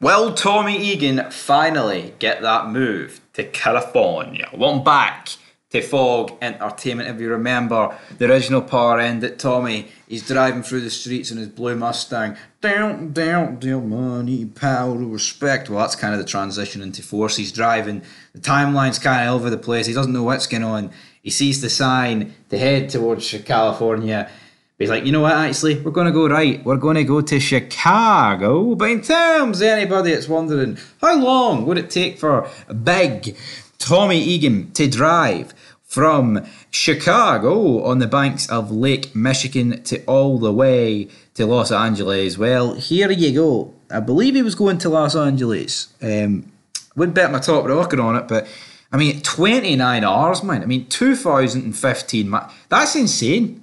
Will Tommy Egan finally get that move to California? Welcome back to Fog Entertainment. If you remember the original power end that Tommy, he's driving through the streets in his blue Mustang. Down, down, down, money, power, respect. Well, that's kind of the transition into Force. He's driving. The timeline's kind of all over the place. He doesn't know what's going on. He sees the sign to head towards California. He's like, you know what, actually, we're going to go right. We're going to go to Chicago. But in terms of anybody that's wondering, how long would it take for big Tommy Egan to drive from Chicago on the banks of Lake Michigan to all the way to Los Angeles? Well, here you go. I believe he was going to Los Angeles. Would bet my top rocker on it, but I mean, 29 hours, man. I mean, 2015, that's insane.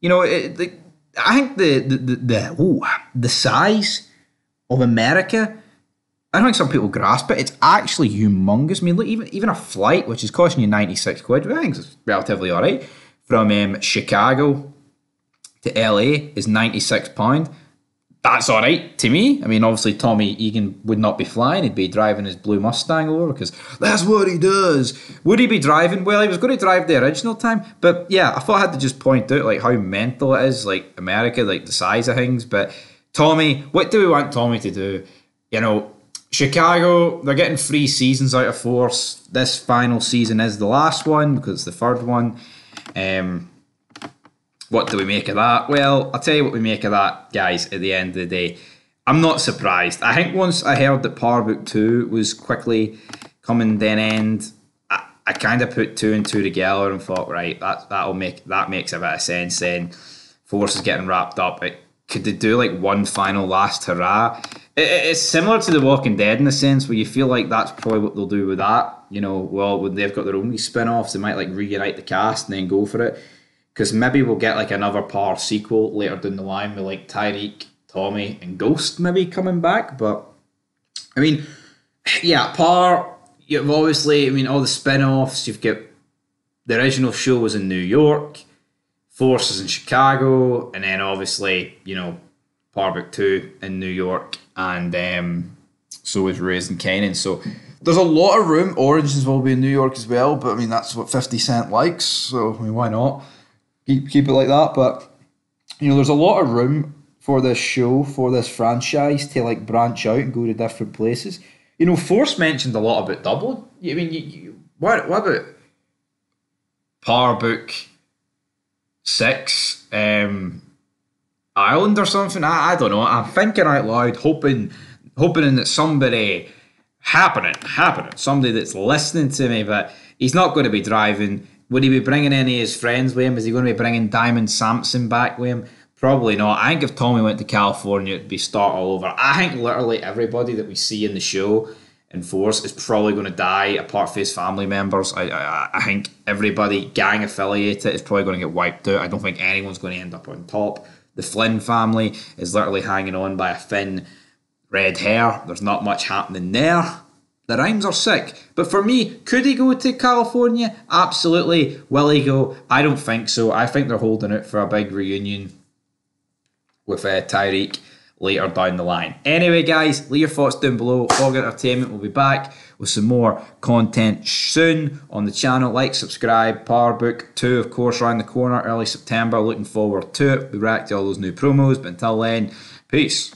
You know, I think the size of America, I don't think some people grasp it. It's actually humongous. I mean, look, even a flight, which is costing you 96 quid, I think it's relatively all right, from Chicago to LA is £96. That's all right to me. I mean, obviously, Tommy Egan would not be flying. He'd be driving his blue Mustang over because that's what he does. Would he be driving? Well, he was going to drive the original time. But yeah, I thought I had to just point out like how mental it is, like America, like the size of things. But Tommy, what do we want Tommy to do? You know, Chicago, they're getting 3 seasons out of Force. This final season is the last one because it's the third one. What do we make of that? Well, I'll tell you what we make of that, guys, at the end of the day. I'm not surprised. I think once I heard that Power Book 2 was quickly coming to an end, I kind of put 2 and 2 together and thought, right, that makes a bit of sense then. Force is getting wrapped up. Could they do like one final last hurrah? It's similar to The Walking Dead in a sense where you feel like that's probably what they'll do with that. You know, well, when they've got their own spin-offs, they might like reunite the cast and then go for it. Because maybe we'll get like another Power sequel later down the line with like Tyreek, Tommy, and Ghost maybe coming back. But I mean, yeah, Power. You've obviously, I mean, all the spin-offs. You've got the original show was in New York, Force is in Chicago, and then obviously, you know, Power Book 2 in New York, and so is Raised in Kanan. So there's a lot of room. Origins will be in New York as well, but I mean that's what 50 Cent likes. So I mean, why not? Keep it like that, but you know, there's a lot of room for this show, for this franchise to like branch out and go to different places. You know, Force mentioned a lot about Dublin. I mean, what about Power Book 6, Ireland or something? I don't know. I'm thinking out loud, hoping that somebody somebody that's listening to me, but he's not going to be driving. Would he be bringing any of his friends with him? Is he going to be bringing Diamond Sampson back with him? Probably not. I think if Tommy went to California, it'd be start all over. I think literally everybody that we see in the show in Force is probably going to die, apart from his family members. I think everybody gang affiliated is probably going to get wiped out. I don't think anyone's going to end up on top. The Flynn family is literally hanging on by a thin red hair. There's not much happening there. The rhymes are sick. But for me, could he go to California? Absolutely. Will he go? I don't think so. I think they're holding out for a big reunion with Tyreek later down the line. Anyway, guys, leave your thoughts down below. Fog Entertainment will be back with some more content soon on the channel. Like, subscribe. Power Book 2, of course, around the corner, early September. Looking forward to it. We react to all those new promos. But until then, peace.